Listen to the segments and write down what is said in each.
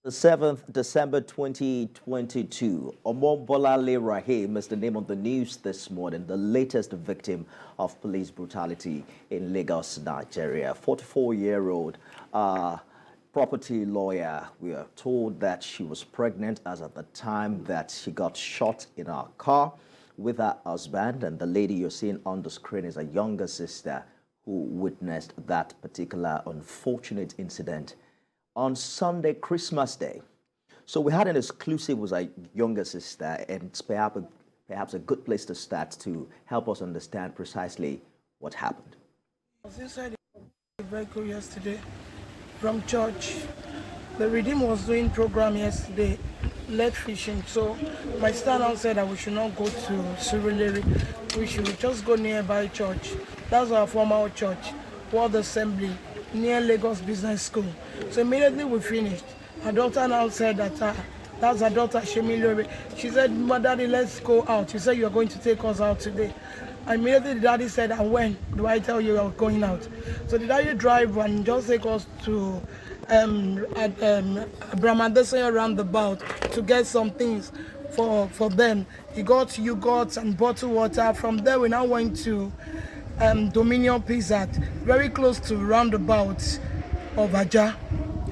The 7th December 2022, Bolanle Raheem is the name of the news this morning, the latest victim of police brutality in Lagos, Nigeria. 44-year-old property lawyer. We are told that she was pregnant as at the time that she got shot in her car with her husband, and the lady you're seeing on the screen is a younger sister who witnessed that particular unfortunate incident on Sunday, Christmas Day. So we had an exclusive with our younger sister, and it's perhaps a good place to start to help us understand precisely what happened. I was inside the vehicle yesterday from church. The Redeem was doing program yesterday, lead fishing. So my sister now said that we should not go to Surulere. We should just go nearby church. That's our former church, World Assembly, near Lagos Business School. So immediately we finished. Her daughter now said that that's her daughter, Shemilore. She said, Daddy, let's go out. She said, you're going to take us out today. Immediately the daddy said, and when do I tell you you're going out? So the daddy drive and just take us to Brahmadesanya roundabout to get some things for them. He got yogurt and bottled water. From there we now went to Dominion Pizza, very close to roundabout of Aja.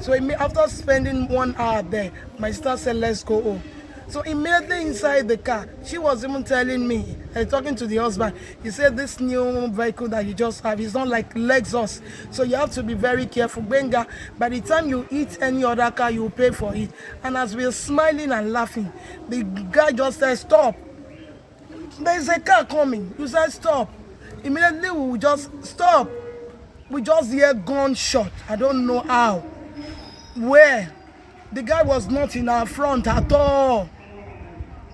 So after spending 1 hour there, my sister said, let's go home. So immediately inside the car, she was even telling me, talking to the husband, he said, this new vehicle that you just have is not like Lexus. So you have to be very careful. Benga, by the time you eat any other car, you will pay for it. And as we were smiling and laughing, the guy just said, stop. There's a car coming. You said, stop. Immediately we just stop. We just hear gunshot. I don't know how. Where? The guy was not in our front at all.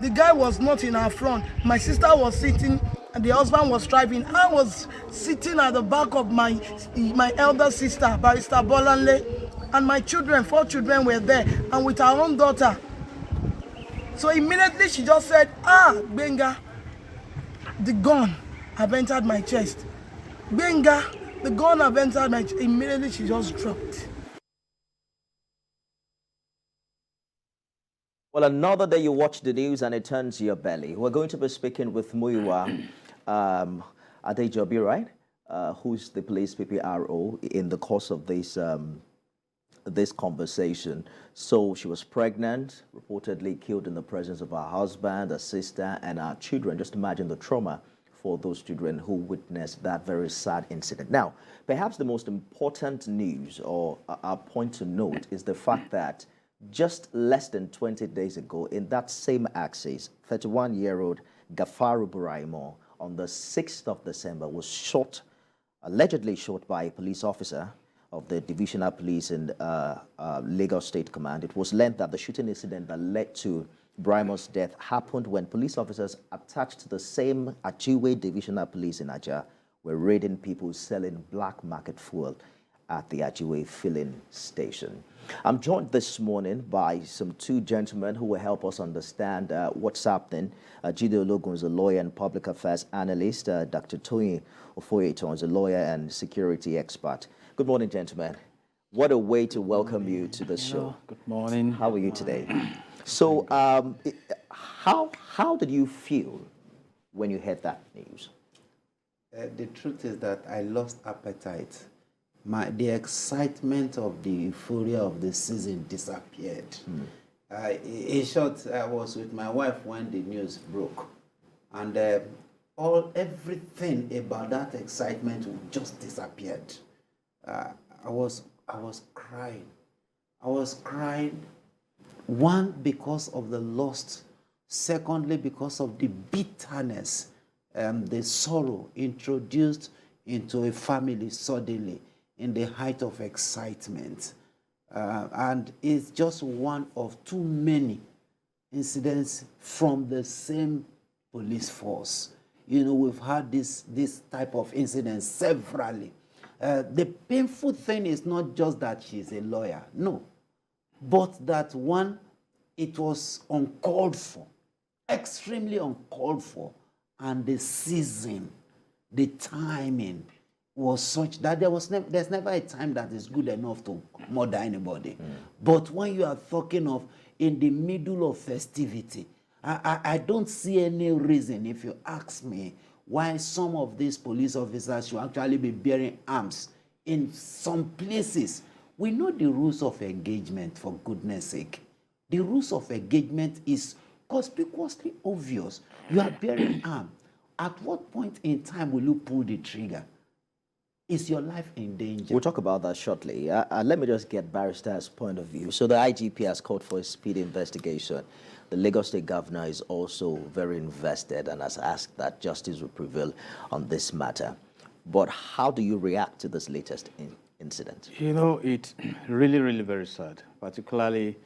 The guy was not in our front. My sister was sitting and the husband was driving. I was sitting at the back of my elder sister, Barrister Bolanle, and my children, 4 children were there, and with our own daughter. So immediately she just said, Benga, the gun have entered my chest. Benga, the gun have entered my chest. Immediately she just dropped. Well, another day you watch the news and it turns your belly. We're going to be speaking with Muyiwa Adejobi, right? Who's the police PPRO in the course of this conversation. So she was pregnant, reportedly killed in the presence of her husband, her sister, and her children. Just imagine the trauma for those children who witnessed that very sad incident. Now, perhaps the most important news or a point to note is the fact that just less than 20 days ago, in that same axis, 31-year-old Gafaru Buraimo on the 6th of December was shot, allegedly shot by a police officer of the Divisional Police in Lagos State Command. It was learned that the shooting incident that led to Buraimo's death happened when police officers attached to the same Ajiwe Divisional Police in Aja were raiding people selling black market fuel at the Ajiwe filling station. I'm joined this morning by some 2 gentlemen who will help us understand what's happening. Jide Ologun is a lawyer and public affairs analyst. Dr. Tony Ofoyeton is a lawyer and security expert. Good morning, gentlemen. What a way to welcome you to the show. Good morning. How are you today? So, how did you feel when you heard that news? The truth is that I lost appetite. The excitement of the euphoria of the season disappeared. In short, I was with my wife when the news broke, and everything about that excitement just disappeared. I was crying. I was crying. One, because of the loss. Secondly, because of the bitterness, the sorrow introduced into a family suddenly in the height of excitement. And it's just one of too many incidents from the same police force. You know, we've had this type of incidents severally. The painful thing is not just that she's a lawyer, no, but that one, it was uncalled for, extremely uncalled for, and the season, the timing, was such that there's never a time that is good enough to murder anybody. But when you are talking of in the middle of festivity, I don't see any reason, if you ask me, why some of these police officers should actually be bearing arms in some places. We know the rules of engagement, for goodness sake. The rules of engagement is conspicuously obvious. You are bearing arms. At what point in time will you pull the trigger? Is your life in danger? We'll talk about that shortly. Let me just get Barrister's point of view. So the IGP has called for a speedy investigation. The Lagos State Governor is also very invested and has asked that justice will prevail on this matter. But how do you react to this latest incident? You know, it's really, really very sad, particularly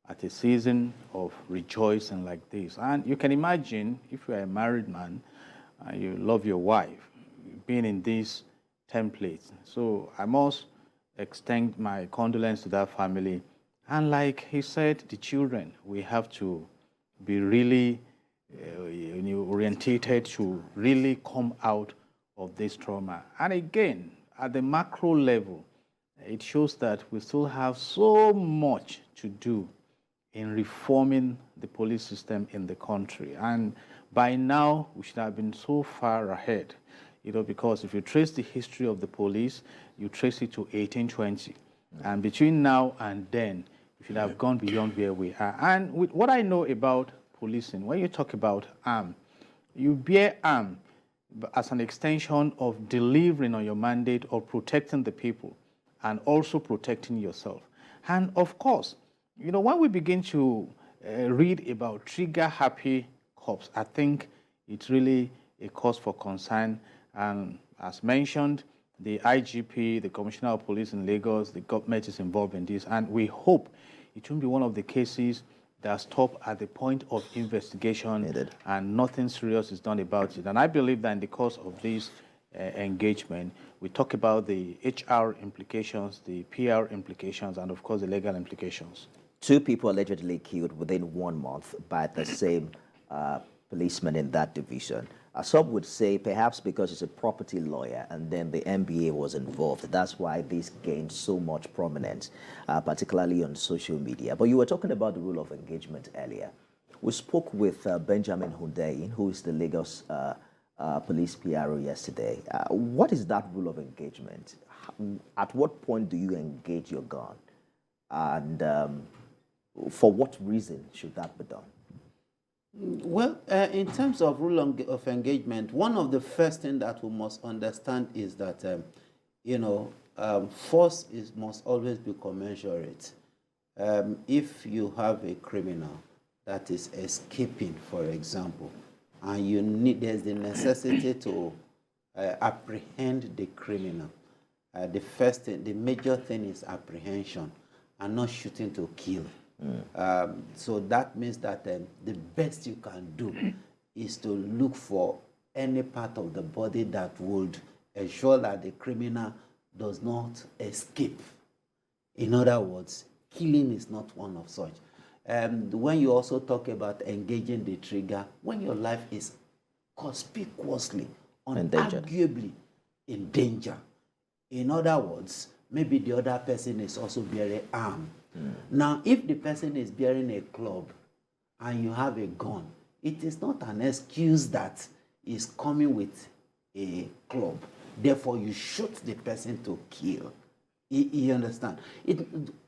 at a season of rejoicing like this. And you can imagine if you are a married man and you love your wife, being in this template. So I must extend my condolence to that family. And like he said, the children, we have to be really orientated to really come out of this trauma. And again, at the macro level, it shows that we still have so much to do in reforming the police system in the country. And by now, we should have been so far ahead, because if you trace the history of the police, you trace it to 1820. And between now and then, we should have gone beyond where we are. And with what I know about policing, when you talk about arm, you bear arm as an extension of delivering on your mandate of protecting the people and also protecting yourself. And of course, when we begin to read about trigger-happy cops, I think it's really a cause for concern. And as mentioned, the IGP, the Commissioner of Police in Lagos, the government is involved in this. And we hope it won't be one of the cases that stop at the point of investigation and nothing serious is done about it. And I believe that in the course of this engagement, we talk about the HR implications, the PR implications, and of course the legal implications. 2 people allegedly killed within 1 month by the same policeman in that division. Some would say perhaps because he's a property lawyer and then the MBA was involved. That's why this gained so much prominence, particularly on social media. But you were talking about the rule of engagement earlier. We spoke with Benjamin Hundeyin, who is the Lagos police PRO yesterday. What is that rule of engagement? At what point do you engage your gun? And for what reason should that be done? Well, in terms of rule of engagement, one of the first things that we must understand is that, force must always be commensurate. If you have a criminal that is escaping, for example, and there's the necessity to apprehend the criminal, the major thing is apprehension and not shooting to kill. So that means that the best you can do is to look for any part of the body that would ensure that the criminal does not escape. In other words, killing is not one of such. When you also talk about engaging the trigger, when your life is conspicuously, unarguably in danger. In other words, maybe the other person is also bearing arm. Now, if the person is bearing a club and you have a gun, it is not an excuse that is coming with a club. Therefore, you shoot the person to kill. You understand?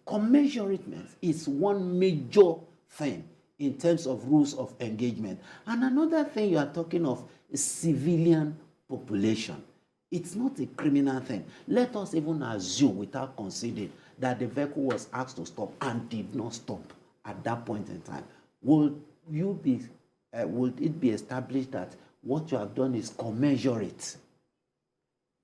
Commensurateness is one major thing in terms of rules of engagement. And another thing you are talking of is civilian population. It's not a criminal thing. Let us even assume, without conceding, that the vehicle was asked to stop and did not stop at that point in time. Would it be established that what you have done is commensurate?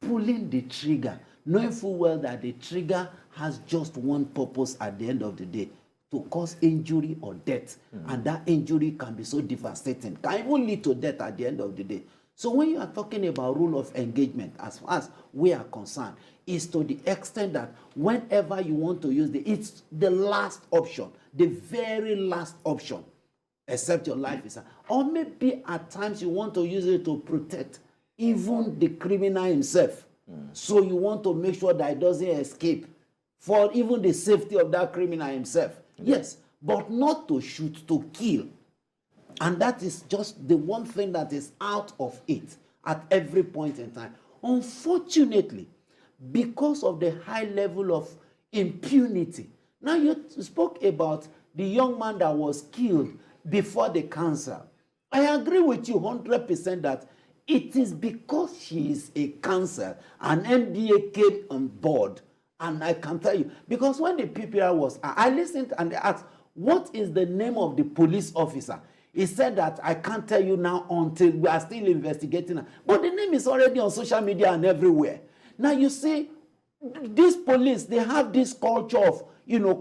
Pulling the trigger, knowing full well that the trigger has just one purpose at the end of the day, to cause injury or death. And that injury can be so devastating, can even lead to death at the end of the day. So when you are talking about rule of engagement, as far as we are concerned, is to the extent that whenever you want to use it's the last option, the very last option, except your life is, or maybe at times you want to use it to protect even the criminal himself. So you want to make sure that it doesn't escape for even the safety of that criminal himself. Yes, but not to shoot, to kill. And that is just the one thing that is out of it at every point in time. Unfortunately, because of the high level of impunity. Now you spoke about the young man that was killed before the council. I agree with you 100% that it is because she is a council and NDA came on board. And I can tell you, because when the PPR was, I listened and they asked, what is the name of the police officer? He said that I can't tell you now until we are still investigating. But the name is already on social media and everywhere. Now you see, these police, they have this culture of,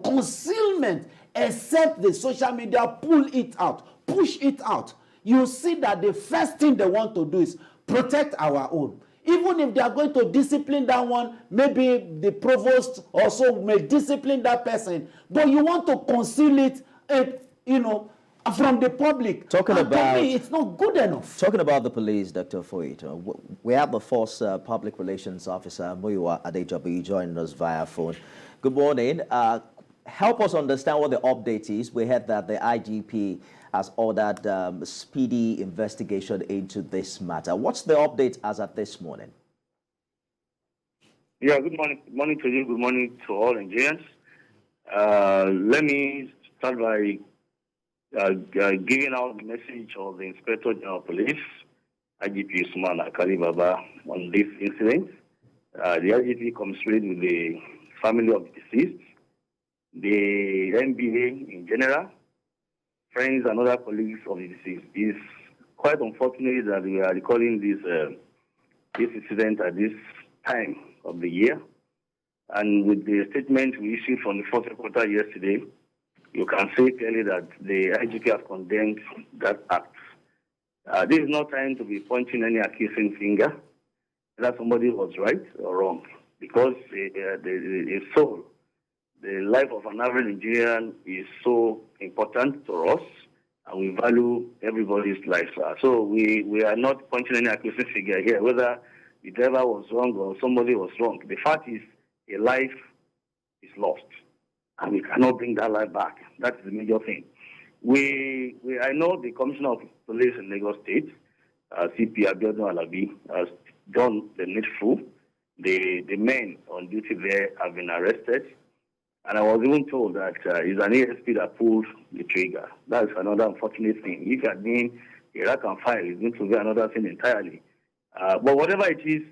concealment, except the social media pull it out, push it out. You see that the first thing they want to do is protect our own. Even if they are going to discipline that one, maybe the provost also may discipline that person, but you want to conceal it, from the public. Talking about, to me, it's not good enough. Talking about the police, Dr. Foyito, we have the force public relations officer, Muyiwa Adejobi, joining us via phone. Good morning. Help us understand what the update is. We heard that the IGP has ordered speedy investigation into this matter. What's the update as at this morning? Yeah, good morning. Good morning to you. Good morning to all Nigerians. Let me start by giving out the message of the Inspector General of Police, IGP Usman Akari Baba, on this incident. The IGP commiserated with the family of the deceased, the NBA in general, friends and other colleagues of the deceased. It's quite unfortunate that we are recalling this incident at this time of the year. And with the statement we issued from the fourth quarter yesterday, you can see clearly that the IGP has condemned that act. This is not time to be pointing any accusing finger that somebody was right or wrong, because the soul, the life of an average Nigerian is so important to us, and we value everybody's life. So we are not pointing any accusing finger here, whether the driver was wrong or somebody was wrong. The fact is, a life is lost, and we cannot bring that life back. That is the major thing. I know the Commissioner of Police in Lagos State, CP Abiodun Alabi, has done the needful. The men on duty there have been arrested, and I was even told that it's an ASP that pulled the trigger. That's another unfortunate thing. If it had been a rack and file, it's going to be another thing entirely. But whatever it is,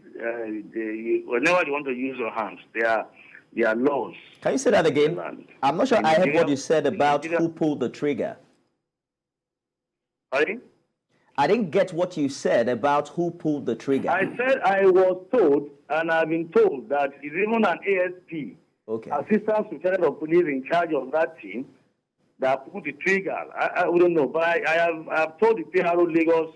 whenever you want to use your hands, there are laws. Can you say that again? I'm not sure I heard what you said about who pulled the trigger. Sorry? I didn't get what you said about who pulled the trigger. I said I was told, and I've been told, that it's even an ASP, Assistant Superintendent of Police in charge of that team, that pulled the trigger. I wouldn't know, but I have told the PRO Lagos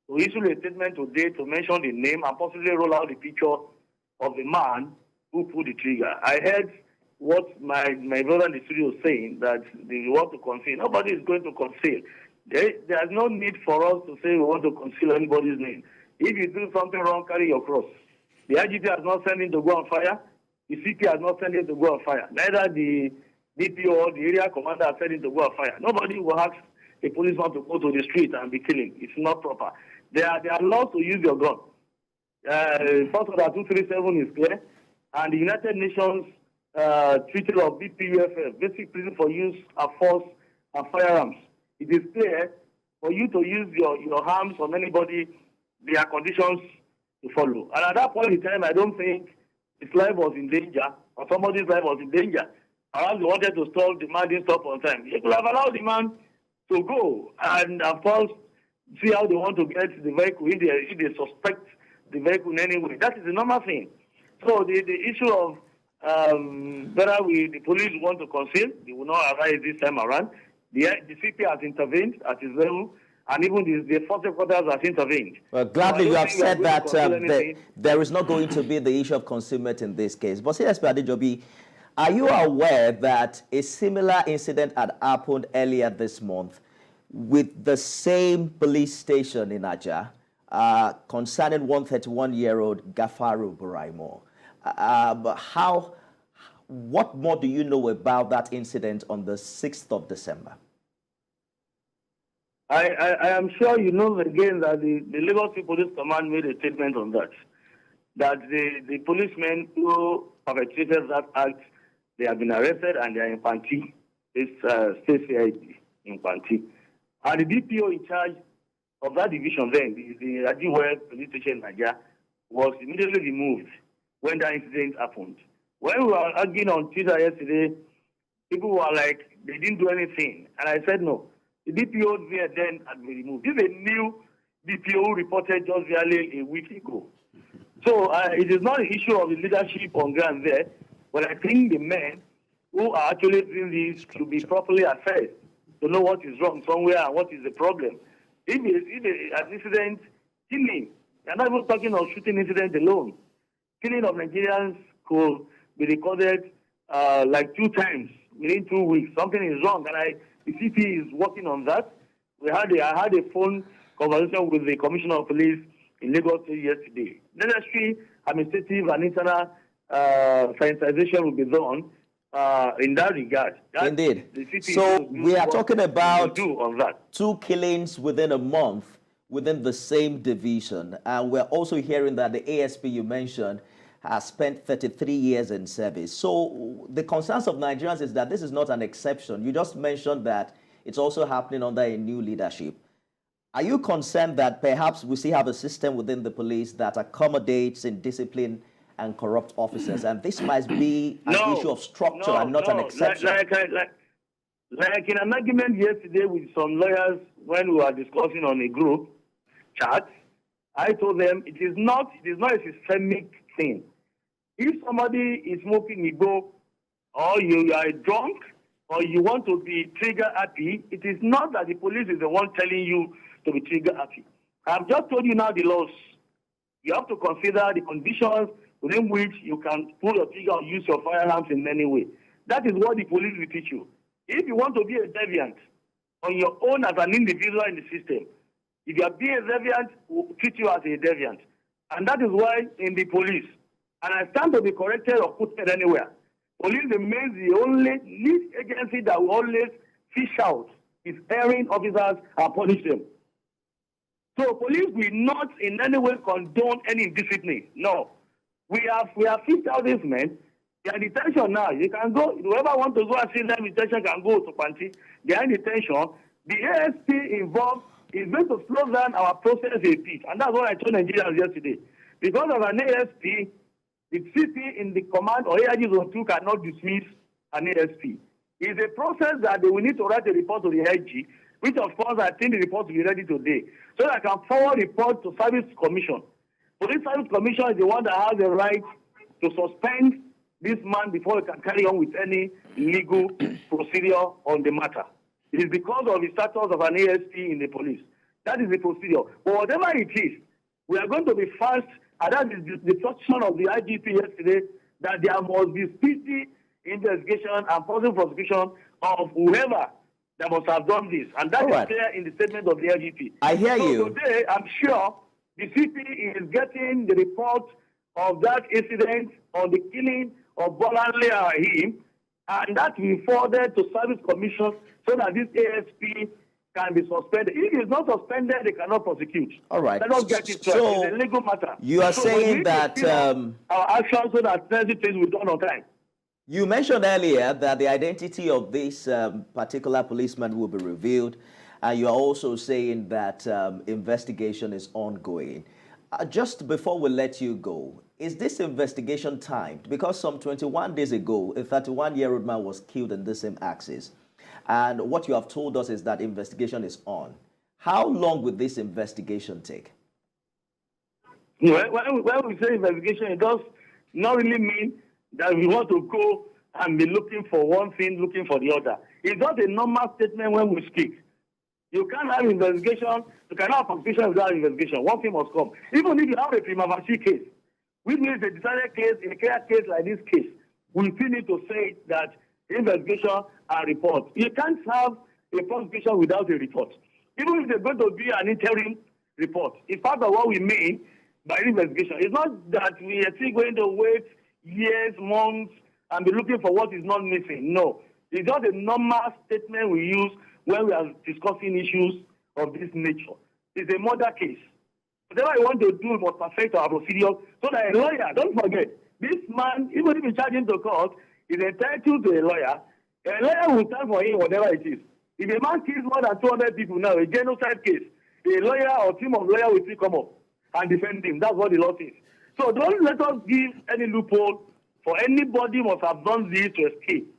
to issue a statement today to mention the name and possibly roll out the picture of the man who pulled the trigger. I heard what my brother in the studio is saying, that they want to conceal. Nobody is going to conceal. There's no need for us to say we want to conceal anybody's name. If you do something wrong, carry your cross. The IGP has not sent him to go on fire. The CP has not sent him to go on fire. Neither the DPO or the area commander has sent him to go on fire. Nobody will ask a policeman to go to the street and be killing. It's not proper. There are laws to use your gun. First Order 237 is clear. And the United Nations Treaty of BPUFF, Basic Principle for Use of Force and Firearms. It is clear for you to use your arms on anybody, there are conditions to follow. And at that point in time, I don't think his life was in danger or somebody's life was in danger. Perhaps they wanted to stop, the man didn't stop on time. They could have allowed the man to go and, of course, see how they want to get the vehicle if they suspect the vehicle in any way. That is the normal thing. So the issue of whether the police want to conceal, they will not arise this time around. The CP has intervened at his level, and even the force headquarters has intervened. Well, gladly you have said that there is not going to be the issue of concealment in this case. But CSP Adejobi, are you aware that a similar incident had happened earlier this month with the same police station in Aja? concerning 131-year-old Gafaru Buraimo. But what more do you know about that incident on the 6th of December? I am sure you know again that the Lagos State Police Command made a statement on that. That the policemen who perpetrated that act, they have been arrested and they are in Panti, this state CID in Panti. And the DPO in charge of that division then, the Ajiwe police station in Nigeria, was immediately removed when that incident happened. When we were arguing on Twitter yesterday, people were like, they didn't do anything. And I said, no. The DPO there then had been removed. This is a new DPO who reported just barely a week ago. So it is not an issue of the leadership on ground there, but I think the men who are actually doing this should be properly assessed to know what is wrong somewhere and what is the problem. If an incident, killing, you're not even talking of shooting incident alone. Killing of Nigerians could be recorded like 2 times within 2 weeks. Something is wrong, and the CP is working on that. I had a phone conversation with the Commissioner of Police in Lagos yesterday. Necessary administrative and internal sanitization will be done in that regard. Indeed. So we are talking about on that. 2 killings within a month within the same division. And we're also hearing that the ASP you mentioned has spent 33 years in service. So the concerns of Nigerians is that this is not an exception. You just mentioned that it's also happening under a new leadership. Are you concerned that perhaps we still have a system within the police that accommodates in discipline and corrupt officers, and this might be an issue of structure and not an exception? Like in an argument yesterday with some lawyers when we were discussing on a group chat, I told them it is not a systemic thing. If somebody is smoking Igbo, or you are drunk, or you want to be trigger happy, it is not that the police is the one telling you to be trigger happy. I've just told you now the laws. You have to consider the conditions within which you can pull your trigger or use your firearms in any way. That is what the police will teach you. If you want to be a deviant on your own as an individual in the system, if you are being a deviant, we'll treat you as a deviant. And that is why in the police, and I stand to be corrected or put anywhere, police remains the only lead agency that will always fish out its erring officers and punish them. So police will not in any way condone any indiscipline. No. We have fished out these men. They are in detention now. You can go, whoever wants to go and see them in detention can go to Panti. They are in detention. The ASP involved is going to slow down our process a bit. And that's what I told Nigerians yesterday. Because of an ASP, the CP in the command or AIG Zone 2 cannot dismiss an ASP. It's a process that they will need to write a report to the AIG, which of course I think the report will be ready today. So that I can forward report to Service Commission. Police Service Commission is the one that has the right to suspend this man before he can carry on with any legal procedure on the matter. It is because of the status of an ASP in the police. That is the procedure. But whatever it is, we are going to be fast, and that is the instruction of the IGP yesterday, that there must be speedy investigation and possible prosecution of whoever that must have done this. And that is clear in the statement of the IGP. I hear you. Today, I'm sure the CP is getting the report of that incident on the killing of Bolanle Raheem, and that will be forwarded to Service Commission so that this ASP can be suspended. If it is not suspended, they cannot prosecute. All right. Let us get it right. So it's a legal matter. You are saying that our actions so that necessary things will be done on time. You mentioned earlier that the identity of this particular policeman will be revealed, and you are also saying that investigation is ongoing. Just before we let you go, is this investigation timed? Because some 21 days ago, a 31-year-old man was killed in the same axis. And what you have told us is that investigation is on. How long will this investigation take? When we say investigation, it does not really mean that we want to go and be looking for one thing, looking for the other. It's not a normal statement when we speak. You can't have investigation, you cannot have prosecution without investigation. One thing must come. Even if you have a prima facie case, which means a decided case, in a clear case like this case, we still need to say that investigation and report. You can't have a prosecution without a report. Even if there's going to be an interim report. It's part of what we mean by investigation. It's not that we are still going to wait years, months, and be looking for what is not missing. No. It's just a normal statement we use when we are discussing issues of this nature. It's a murder case. Whatever you want to do, we must perfect our procedure so that a lawyer, don't forget, this man, even if you charge him to court, is entitled to a lawyer. A lawyer will stand for him, whatever it is. If a man kills more than 200 people now, a genocide case, a lawyer or team of lawyers will still come up and defend him. That's what the law says. So don't let us give any loophole for anybody must have done this to escape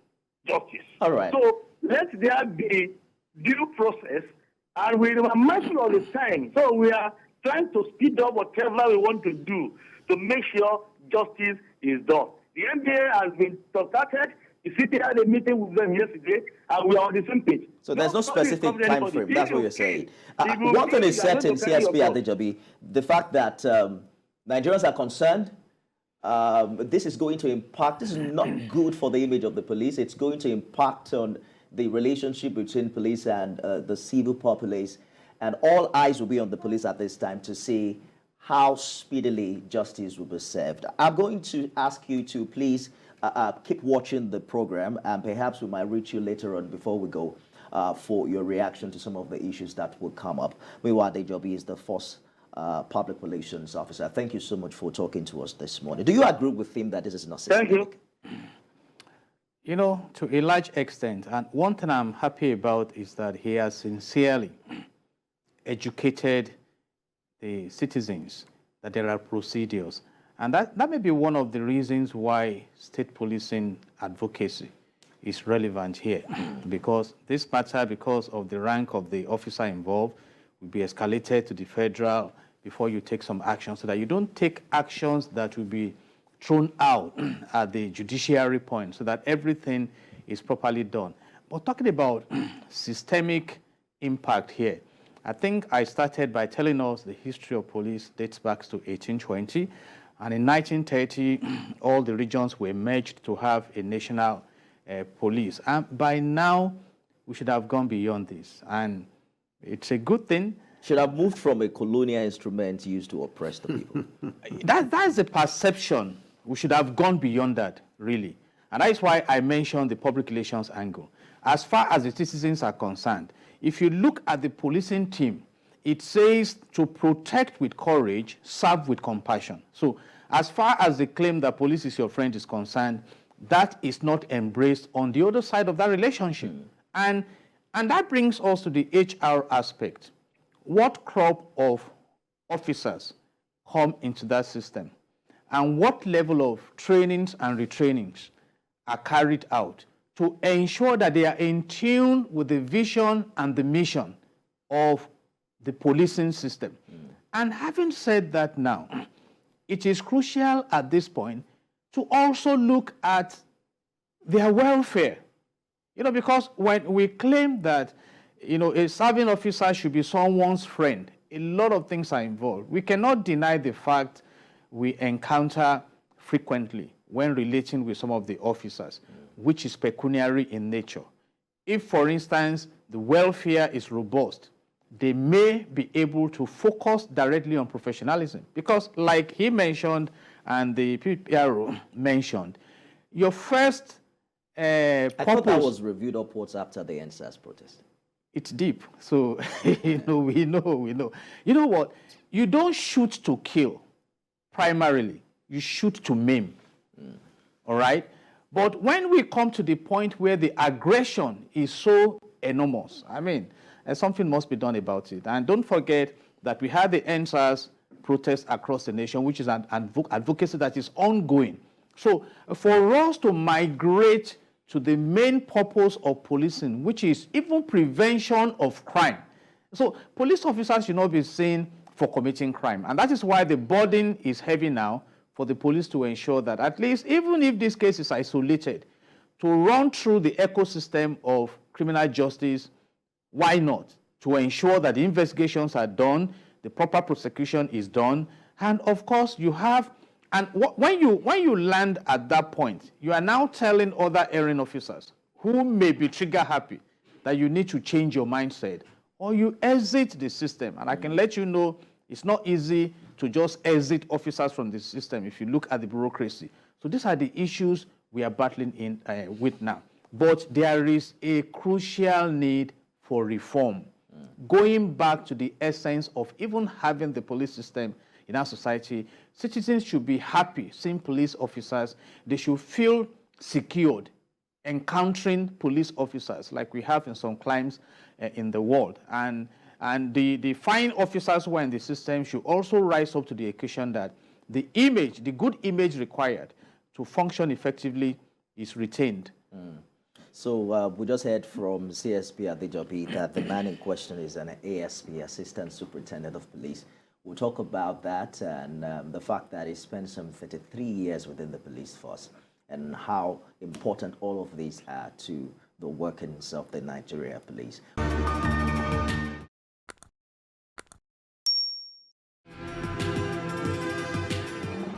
justice. All right. So let there be due process, and we are mindful of the time. So we are trying to speed up whatever we want to do to make sure justice is done. The NBA has been started. The city had a meeting with them yesterday, and we are on the same page. So there's no specific time frame. That's what you're saying. One thing is certain, CSP Adejobi, the fact that Nigerians are concerned, this is going to impact, this is not good for the image of the police. It's going to impact on the relationship between police and the civil populace. And all eyes will be on the police at this time to see how speedily justice will be served. I'm going to ask you to please keep watching the program, and perhaps we might reach you later on before we go for your reaction to some of the issues that will come up. Muyiwa Adejobi is the first public relations officer. Thank you so much for talking to us this morning. Do you agree with him that this is not systemic? Thank you. You know, to a large extent, and one thing I'm happy about is that he has sincerely educated the citizens that there are procedures. And that may be one of the reasons why state policing advocacy is relevant here. Because this matter, because of the rank of the officer involved, will be escalated to the federal before you take some action, so that you don't take actions that will be thrown out at the judiciary point, so that everything is properly done. But talking about systemic impact here, I think I started by telling us the history of police dates back to 1820. And in 1930, all the regions were merged to have a national police. And by now, we should have gone beyond this. And it's a good thing. Should have moved from a colonial instrument used to oppress the people. That's a perception. We should have gone beyond that, really. And that is why I mentioned the public relations angle. As far as the citizens are concerned, if you look at the policing team, it says to protect with courage, serve with compassion. So as far as the claim that police is your friend is concerned, that is not embraced on the other side of that relationship. And that brings us to the HR aspect. What crop of officers come into that system? And what level of trainings and retrainings are carried out to ensure that they are in tune with the vision and the mission of the policing system? And having said that now, it is crucial at this point to also look at their welfare. You know, because when we claim that, you know, a serving officer should be someone's friend, a lot of things are involved. We cannot deny the fact we encounter frequently when relating with some of the officers, which is pecuniary in nature. If, for instance, the welfare is robust, they may be able to focus directly on professionalism. Because like he mentioned, and the PPRO mentioned, your first I thought that was reviewed upwards after the NSAS protest. It's deep. So, we know. You know what? You don't shoot to kill, primarily. You shoot to maim. All right? But when we come to the point where the aggression is so enormous, I mean, something must be done about it. And don't forget that we had the NSAS protest across the nation, which is an advocacy that is ongoing. So for us to migrate to the main purpose of policing, which is even prevention of crime. So police officers should not be seen for committing crime. And that is why the burden is heavy now for the police to ensure that at least, even if this case is isolated, to run through the ecosystem of criminal justice, why not? To ensure that the investigations are done, the proper prosecution is done, and of course you have, and when you land at that point, you are now telling other erring officers who may be trigger happy that you need to change your mindset or you exit the system. And I can let you know It's not easy to just exit officers from the system if you look at the bureaucracy. So these are the issues we are battling with now. But there is a crucial need for reform. Going back to the essence of even having the police system in our society, citizens should be happy seeing police officers. They should feel secured encountering police officers like we have in some climes in the world. And the fine officers who are in the system should also rise up to the occasion that the image, the good image required to function effectively is retained. So we just heard from CSP Adejobi that the man in question is an ASP, Assistant Superintendent of Police. We'll talk about that and the fact that he spent some 33 years within the police force and how important all of these are to the workings of the Nigeria police.